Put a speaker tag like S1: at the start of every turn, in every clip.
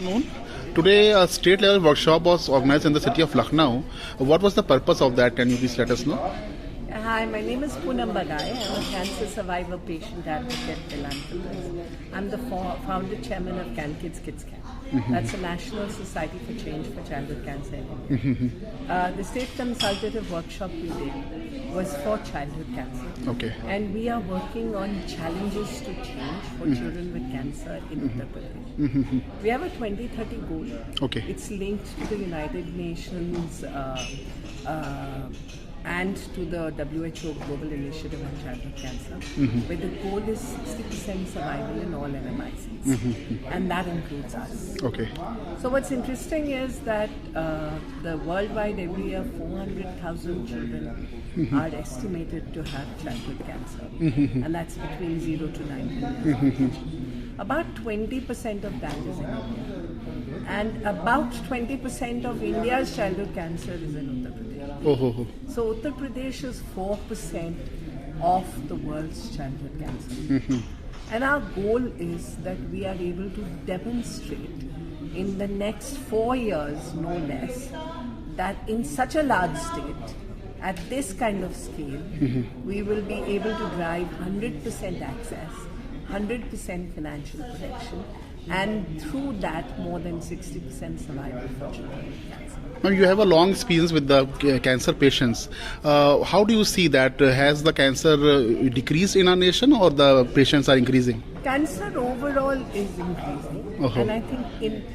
S1: Afternoon. Today, a state level workshop was organized in the city of Lucknow. What was the purpose of that? Can you please let us know?
S2: Hi, my name is Poonam Bagai. I'm a cancer survivor, patient advocate, philanthropist. I'm the founder chairman of Can Kids Kids Can. That's a National Society for Change for Childhood Cancer in India. The state consultative workshop we did was for childhood cancer.
S1: Okay.
S2: And we are working on challenges to change for children with cancer in Uttar Pradesh. We have a 2030 goal.
S1: Okay.
S2: It's linked to the United Nations and to the WHO Global Initiative on Childhood Cancer, where the goal is 60% survival in all LMICs, and that includes us.
S1: Okay.
S2: So what's interesting is that the worldwide every year 400,000 children are estimated to have childhood cancer, and that's between 0 to 9 years. About 20% of that is in India, and about 20% of India's childhood cancer is in Uttar Pradesh. So Uttar Pradesh is 4% of the world's childhood cancer. And our goal is that we are able to demonstrate in the next 4 years, no less, that in such a large state, at this kind of scale, we will be able to drive 100% access, 100% financial protection, and through that more than 60% survival for children with cancer.
S1: Now, you have a long experience with the cancer patients. How do you see that? Has the cancer decreased in our nation, or the patients are increasing?
S2: Cancer overall is increasing, and I think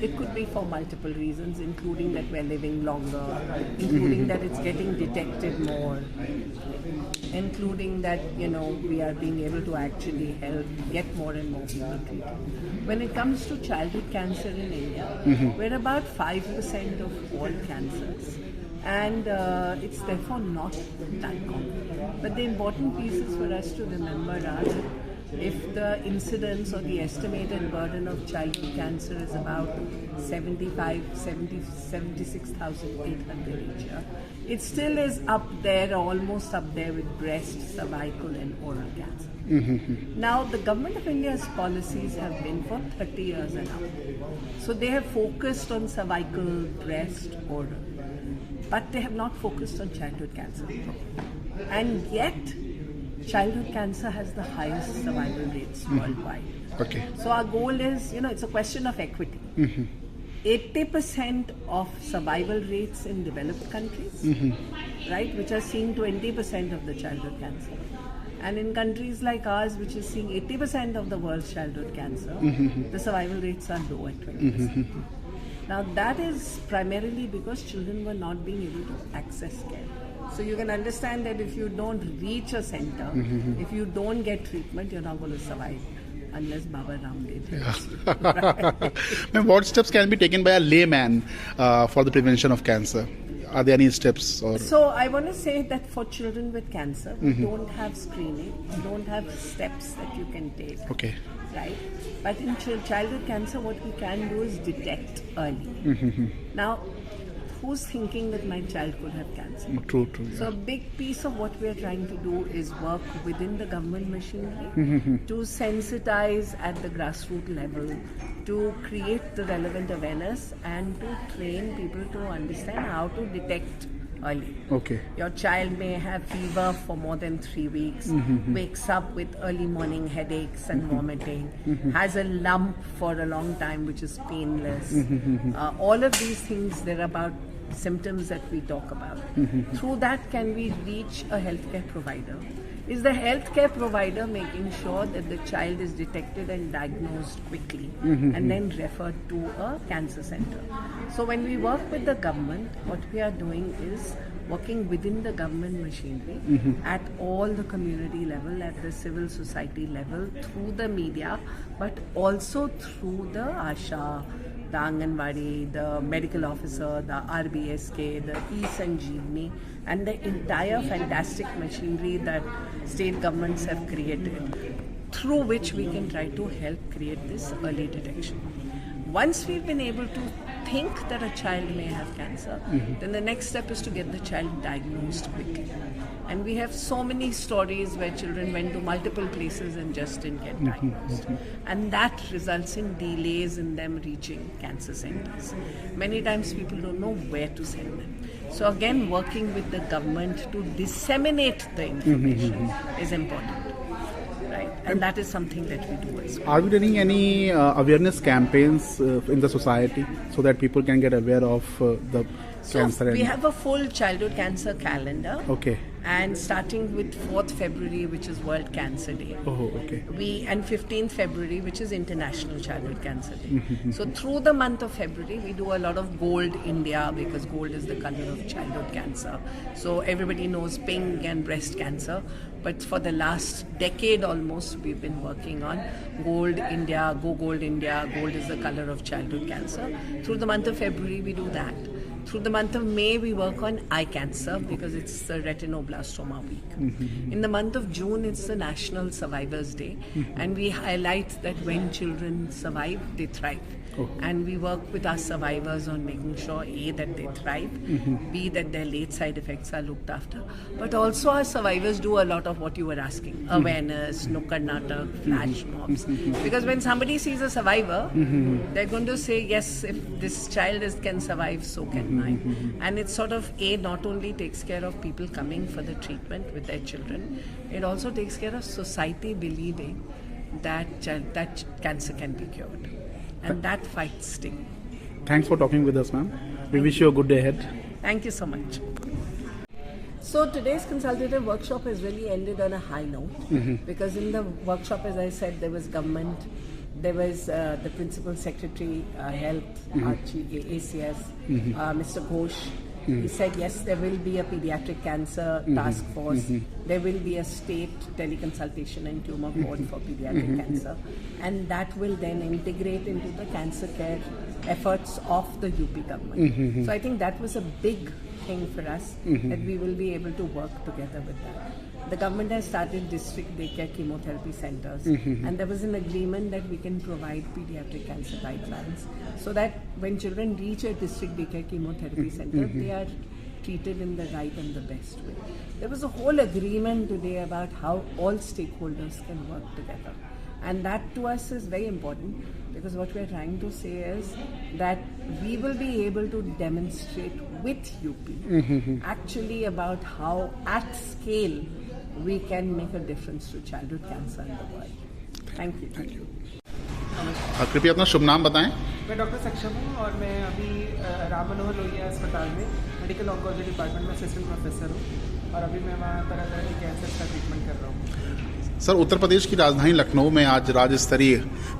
S2: it could be for multiple reasons, including that we're living longer, including that it's getting detected more, including that we are being able to actually help get more and more people treated. When it comes to childhood cancer in India, we're about 5% of all cancers, and it's therefore not that common. But the important pieces for us to remember are that if the incidence or the estimated burden of childhood cancer is about 76,800 each year, it still is up there, almost up there with breast, cervical and oral cancer. Now, the Government of India's policies have been for 30 years and up. So they have focused on cervical, breast, oral, but they have not focused on childhood cancer. And yet, childhood cancer has the highest survival rates worldwide.
S1: Okay.
S2: So our goal is, it's a question of equity. 80% of survival rates in developed countries, right, which are seeing 20% of the childhood cancer. And in countries like ours, which is seeing 80% of the world's childhood cancer, the survival rates are low at 20%. Now that is primarily because children were not being able to access care. So you can understand that if you don't reach a center, if you don't get treatment, you're not going to survive unless Baba Ramdev helps you. Right?
S1: What steps can be taken by a layman for the prevention of cancer? Are there any steps?
S2: So I want to say that for children with cancer, we don't have screening, we don't have steps that you can take.
S1: Okay.
S2: Right? But in childhood cancer, what we can do is detect early. Now, who's thinking that my child could have cancer?
S1: True. Yeah.
S2: So a big piece of what we are trying to do is work within the government machinery to sensitize at the grassroots level, to create the relevant awareness and to train people to understand how to detect early.
S1: Okay.
S2: Your child may have fever for more than 3 weeks, wakes up with early morning headaches and vomiting, has a lump for a long time which is painless. All of these things, they're about symptoms that we talk about. Through that, can we reach a healthcare provider? Is the healthcare provider making sure that the child is detected and diagnosed quickly and then referred to a cancer center? So when we work with the government, what we are doing is working within the government machinery at all the community level, at the civil society level, through the media, but also through the ASHA, the Anganwadi, the medical officer, the RBSK, the E-Sanjeevani, and the entire fantastic machinery that state governments have created, through which we can try to help create this early detection. Once we've been able to think that a child may have cancer, then the next step is to get the child diagnosed quickly. And we have so many stories where children went to multiple places and just didn't get diagnosed. And that results in delays in them reaching cancer centers. Many times people don't know where to send them. So again, working with the government to disseminate the information is important. Right? And that is something that we do as well.
S1: Are we running any awareness campaigns in the society so that people can get aware of the cancer?
S2: We have a full childhood cancer calendar.
S1: Okay.
S2: And starting with 4th February, which is World Cancer Day.
S1: Oh, okay.
S2: And 15th February, which is International Childhood Cancer Day. So through the month of February, we do a lot of Gold India, because gold is the color of childhood cancer. So everybody knows pink and breast cancer. But for the last decade almost, we've been working on Gold India, Go Gold India. Gold is the color of childhood cancer. Through the month of February, we do that. Through the month of May, we work on eye cancer because it's the retinoblastoma week. In the month of June, it's the National Survivors Day. And we highlight that when children survive, they thrive. And we work with our survivors on making sure, A, that they thrive, B, that their late side effects are looked after. But also our survivors do a lot of what you were asking, awareness, Nukkad Natak, flash mobs. Because when somebody sees a survivor, they're going to say, yes, if this child can survive, so can mine. And it's sort of, A, not only takes care of people coming for the treatment with their children, it also takes care of society believing that cancer can be cured. And that fights stigma.
S1: Thanks for talking with us, ma'am. We wish you a good day ahead.
S2: Thank you so much. So today's consultative workshop has really ended on a high note because in the workshop, as I said, there was government, there was the Principal Secretary, Health, ACS, Mr. Ghosh. He said, yes, there will be a pediatric cancer task force. There will be a state teleconsultation and tumor board for pediatric cancer. And that will then integrate into the cancer care efforts of the UP government. So I think that was a big thing for us, that we will be able to work together with that. The government has started district daycare chemotherapy centers, and there was an agreement that we can provide pediatric cancer guidelines so that when children reach a district daycare chemotherapy center, they are treated in the right and the best way. There was a whole agreement today about how all stakeholders can work together. And that to us is very important, because what we're trying to say is that we will be able to demonstrate with UP actually about how at scale we can make a difference to childhood cancer in the world. Thank you.
S1: Thank you. कृपया अपना शुभ नाम बताएं।
S3: मैं doctor सक्षम हूँ और मैं अभी राम मनोहर लोहिया अस्पताल में मेडिकल ऑन्कोलॉजी डिपार्टमेंट में असिस्टेंट प्रोफेसर हूँ और अभी मैं वहाँ तरह तरह के कैंसर का ट्रीटमेंट कर रहा हूँ।
S1: सर, उत्तर प्रदेश की राजधानी लखनऊ में आज राज्य स्तरीय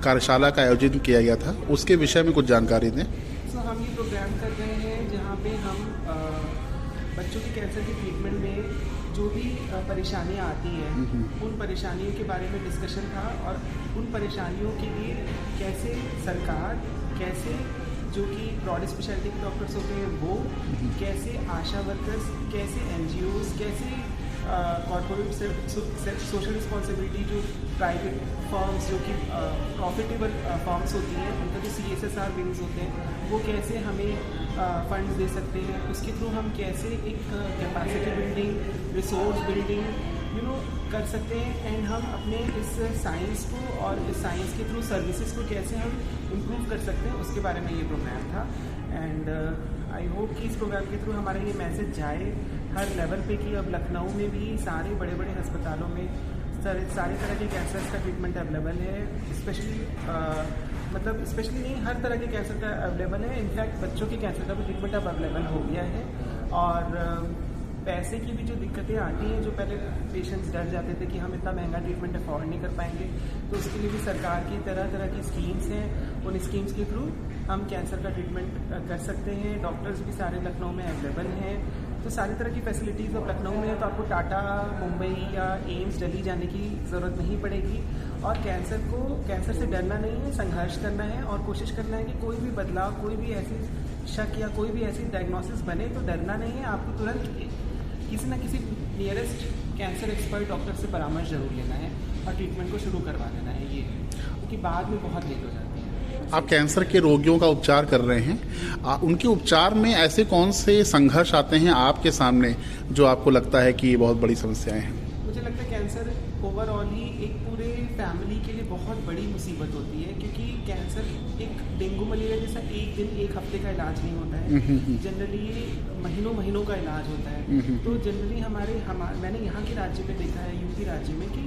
S1: कार्यशाला का आयोजन किया गया था, उसके विषय में कुछ जानकारी दें।
S3: तो हम ये प्रोग्राम कर रहे हैं जहाँ पे हम बच्चों के कैंसर के ट्रीटमेंट में जो भी परेशानियाँ आती हैं उन परेशानियों के बारे में डिस्कशन था और उन परेशानियों के लिए कैसे सरकार, कैसे जो कि ब्रॉड स्पेशलिटी के डॉक्टर्स होते हैं वो, कैसे आशा वर्कर्स, कैसे NGOs, कैसे कॉर्पोरेट सोशल रिस्पॉन्सिबिलिटी जो प्राइवेट फर्म्स जो कि प्रॉफिटेबल फर्म्स होती हैं उनका जो CSR विंग्स होते हैं वो कैसे हमें फंड्स दे सकते हैं, उसके थ्रू हम कैसे एक कैपेसिटी बिल्डिंग, रिसोर्स बिल्डिंग कर सकते हैं एंड हम अपने इस साइंस को और इस साइंस के थ्रू सर्विसेज को कैसे हम इम्प्रूव कर सकते हैं उसके बारे में ये प्रोग्राम था। एंड आई होप कि इस प्रोग्राम के थ्रू हमारा ये मैसेज जाए हर लेवल पे कि अब लखनऊ में भी सारे बड़े बड़े अस्पतालों में सारे तरह के कैंसर का ट्रीटमेंट अवेलेबल है। स्पेशली नहीं, हर तरह के कैंसर का अवेलेबल है। इनफैक्ट बच्चों के कैंसर का भी ट्रीटमेंट अब अवेलेबल हो गया है। और पैसे की भी जो दिक्कतें आती हैं, जो पहले पेशेंट्स डर जाते थे कि हम इतना महंगा ट्रीटमेंट अफोर्ड नहीं कर पाएंगे, तो उसके लिए भी सरकार की तरह तरह की स्कीम्स हैं। उन स्कीम्स के थ्रू हम कैंसर का ट्रीटमेंट कर सकते हैं। डॉक्टर्स भी सारे लखनऊ में अवेलेबल हैं, तो सारी तरह की फैसिलिटीज़ अब लखनऊ में है, तो आपको टाटा, मुंबई या एम्स दिल्ली जाने की ज़रूरत नहीं पड़ेगी। और कैंसर से डरना नहीं है, संघर्ष करना है और कोशिश करना है कि कोई भी बदलाव, कोई भी ऐसी शक या कोई भी ऐसी डायग्नोसिस बने तो डरना नहीं है। आपको तुरंत किसी न किसी नियरेस्ट कैंसर एक्सपर्ट डॉक्टर से परामर्श जरूर लेना है और ट्रीटमेंट को शुरू करवा देना है, ये क्योंकि बाद में बहुत लेट हो जाती है।
S1: आप कैंसर के रोगियों का उपचार कर रहे हैं, उनके उपचार में ऐसे कौन से संघर्ष आते हैं आपके सामने जो आपको लगता है कि ये बहुत बड़ी समस्याएं हैं?
S3: मुझे लगता है कैंसर ओवरऑल ही एक पूरे फैमिली के लिए बहुत बड़ी मुसीबत होती है, क्योंकि कैंसर एक डेंगू मलेरिया जैसा एक दिन एक हफ्ते का इलाज नहीं होता है। जनरली ये महीनों महीनों का इलाज होता है। तो जनरली मैंने यहाँ के राज्य में देखा है, यूपी राज्य में, कि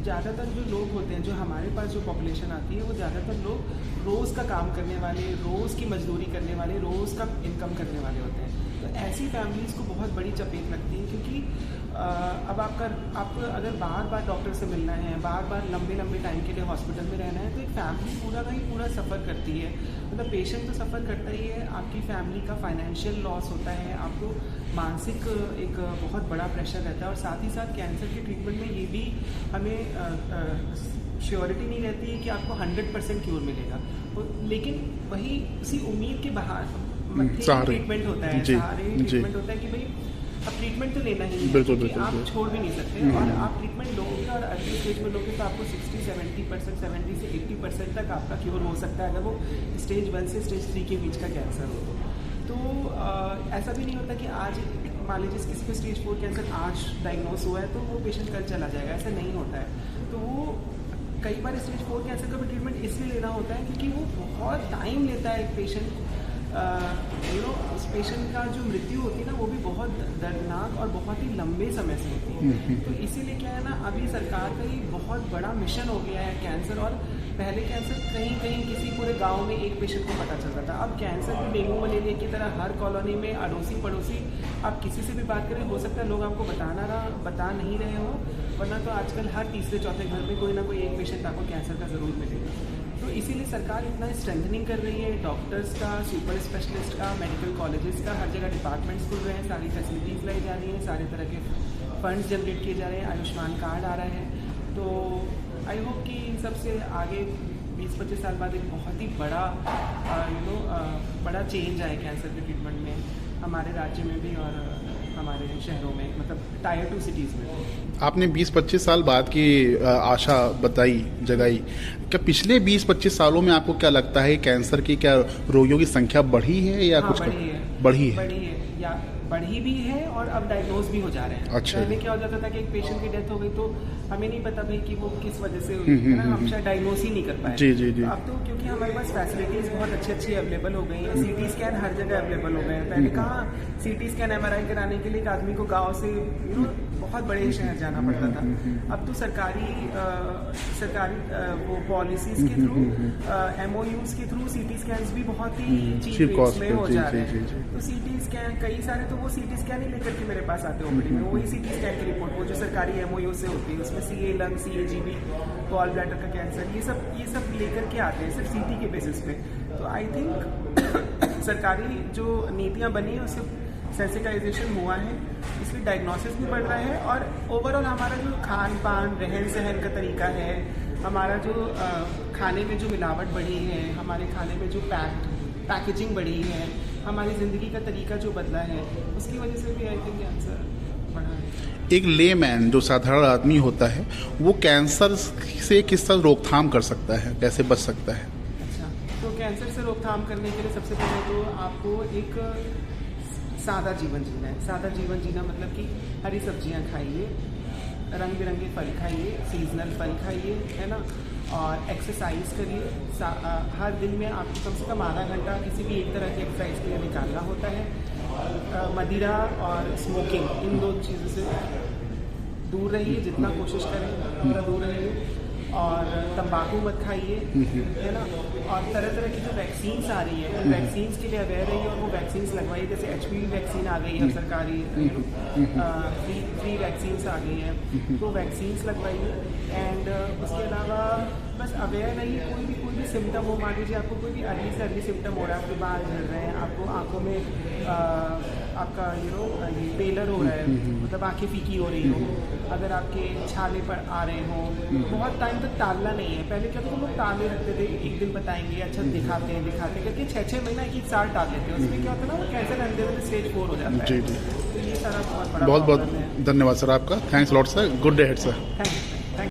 S3: ज़्यादातर जो लोग होते हैं, जो हमारे पास जो पॉपुलेशन आती है, वो ज़्यादातर लोग रोज़ का काम करने वाले, रोज़ की मजदूरी करने वाले, रोज़ का इनकम करने वाले होते हैं। तो ऐसी फैमिलीज़ को बहुत बड़ी चपेट लगती है, क्योंकि अब आपको अगर बार बार डॉक्टर से मिलना है, बार बार लंबे लंबे टाइम के लिए हॉस्पिटल में रहना है, तो एक फैमिली पूरा का ही पूरा सफ़र करती है। मतलब पेशेंट तो सफ़र करता ही है, आपकी फैमिली का फाइनेंशियल लॉस होता है, आपको मानसिक एक बहुत बड़ा प्रेशर रहता है, और साथ ही साथ कैंसर के ट्रीटमेंट में ये भी हमें श्योरिटी नहीं रहती है कि आपको 100% क्योर मिलेगा। लेकिन वही उसी उम्मीद के बाहर ट्रीटमेंट होता है, सहारे ट्रीटमेंट होता है कि भाई अब ट्रीटमेंट तो लेना ही है,
S1: बिल्कुल,
S3: आप छोड़ भी नहीं सकते। और आप ट्रीटमेंट लोगे और अर्ली स्टेज में लोगे तो आपको 60-70%, 70 से 80% तक आपका क्योर हो सकता है, अगर वो स्टेज 1 से स्टेज 3 के बीच का कैंसर हो। तो ऐसा भी नहीं होता कि आज मान लीजिए किसी को स्टेज 4 कैंसर आज डायग्नोस हुआ है तो वो पेशेंट कल चला जाएगा, ऐसा नहीं होता है। तो वो कई बार स्टेज 4 कैंसर का भी ट्रीटमेंट इसलिए लेना होता है क्योंकि वो बहुत टाइम लेता है एक पेशेंट उस पेशेंट का जो मृत्यु होती है ना, वो भी बहुत दर्दनाक और बहुत ही लंबे समय से होती है। तो इसीलिए क्या है ना, अभी सरकार का ये बहुत बड़ा मिशन हो गया है कैंसर। और पहले कैंसर कहीं कहीं किसी पूरे गांव में एक पेशेंट को पता चलता था, अब कैंसर भी डेंगू मलेरिया की तरह हर कॉलोनी में अड़ोसी पड़ोसी आप किसी से भी बात करें, हो सकता है लोग आपको बता नहीं रहे हो, वरना तो आजकल हर तीसरे चौथे घर में कोई ना कोई एक पेशेंट आपको कैंसर का ज़रूर मिलेगा। तो इसीलिए सरकार इतना स्ट्रेंथनिंग कर रही है, डॉक्टर्स का, सुपर स्पेशलिस्ट का, मेडिकल कॉलेजेस का, हर जगह डिपार्टमेंट्स खुल रहे हैं, सारी फैसिलिटीज़ लाई जा रही हैं, सारे तरह के फंड्स जनरेट किए जा रहे हैं, आयुष्मान कार्ड आ रहा है। तो आई होप कि इन सब से आगे 20-25 साल बाद एक बहुत ही बड़ा बड़ा चेंज आए कैंसर के ट्रीटमेंट में, हमारे राज्य में भी और हमारे शहरों में, मतलब टायर 2 सिटीज़ में।
S1: आपने 20-25 साल बाद की आशा जगाई। क्या पिछले 20-25 सालों में आपको क्या लगता है कैंसर की क्या रोगियों की संख्या बढ़ी है या कुछ बढ़ी है
S3: या बढ़ी भी है और अब डायग्नोज भी हो जा रहे हैं।
S1: अच्छा।
S3: पहले क्या हो जाता था कि एक पेशेंट की डेथ हो गई तो हमें नहीं पता भाई कि वो किस वजह से हुई है ना, हम शायद डायग्नोज ही नहीं कर पाए।
S1: जी।
S3: तो अब तो क्योंकि हमारे पास फैसिलिटीज बहुत अच्छी अवेलेबल हो गई हैं, सीटी स्कैन हर जगह अवेलेबल हो गए हैं। पहले कहाँ सीटी स्कैन MRI कराने के लिए एक आदमी को गाँव से बहुत बड़े शहर जाना पड़ता था। अब तो सरकारी वो पॉलिसीज के थ्रू, MOUs के थ्रू सीटी स्कैन भी बहुत ही चीप रेट्स में हो जा रहे हैं। तो सीटी स्कैन कई सारे तो वो सीटी स्कैन ही लेकर के मेरे पास आते हैं ओपीडी में, वही सीटी स्कैन की रिपोर्ट वो जो सरकारी MOU से होती है, उसमें CA lung, CAGB, gall bladder का कैंसर, ये सब लेकर के आते हैं सिर्फ सीटी के बेसिस पे। तो आई थिंक सरकारी जो नीतियाँ बनी है उससे सेंसिटाइजेशन हुआ है, इसलिए डायग्नोसिस भी बढ़ रहा है। और ओवरऑल हमारा जो खान पान, रहन सहन का तरीका है, हमारा जो खाने में जो मिलावट बढ़ी है, हमारे खाने में जो पैकेजिंग बढ़ी है, हमारी ज़िंदगी का तरीका जो बदला है, उसकी वजह से भी आई थिंक कैंसर बढ़ा है।
S1: एक लेमैन जो साधारण आदमी होता है वो कैंसर से किस तरह रोकथाम कर सकता है, कैसे बच सकता है?
S3: अच्छा, तो कैंसर से रोकथाम करने के लिए सबसे पहले तो आपको एक सादा जीवन जीना है। सादा जीवन जीना मतलब कि हरी सब्जियां खाइए, रंग बिरंगे फल खाइए, सीजनल फल खाइए, है ना, और एक्सरसाइज करिए। हर दिन में आपको कम से कम आधा घंटा किसी भी एक तरह की एक्सरसाइज के लिए निकालना होता है। मदिरा और स्मोकिंग, इन 2 चीज़ों से दूर रहिए, जितना कोशिश करें उतना दूर रहिए। और तंबाकू मत खाइए, है ना। और तरह तरह की जो वैक्सीन्स आ रही है, उन वैक्सीन्स के लिए अवेयर रहिए और वो वैक्सीन्स लगवाइए। जैसे HPV वैक्सीन आ गई है, सरकारी फ्री वैक्सीन्स आ गई हैं, तो वैक्सीन्स लगवाइए। एंड उसके अलावा बस अवेयर रहिए, कोई भी सिम्टम हो, मान लीजिए आपको कोई भी अर्ली से अर्ली सिम्टम हो रहा है, आपके बाल झड़ रहे हैं, आपको आँखों में आपका ये पेलर हो रहा है, मतलब आँखें फीकी हो रही हो, अगर आपके छाले पर आ रहे हो, बहुत टाइम तक टालना नहीं है। पहले क्या तो लोग टाले रखते थे, एक दिन बताएंगे, अच्छा दिखाते करके 6-6 महीना 1 साल टाल देते हैं। उसमें क्या होता है ना, वो कैंसर अंधे में स्टेज 4 हो जाता है।
S1: जी।
S3: तो ये सारा बहुत बड़ा
S1: बहुत धन्यवाद सर आपका। Thanks lot sir, good day head sir.
S3: Thank you.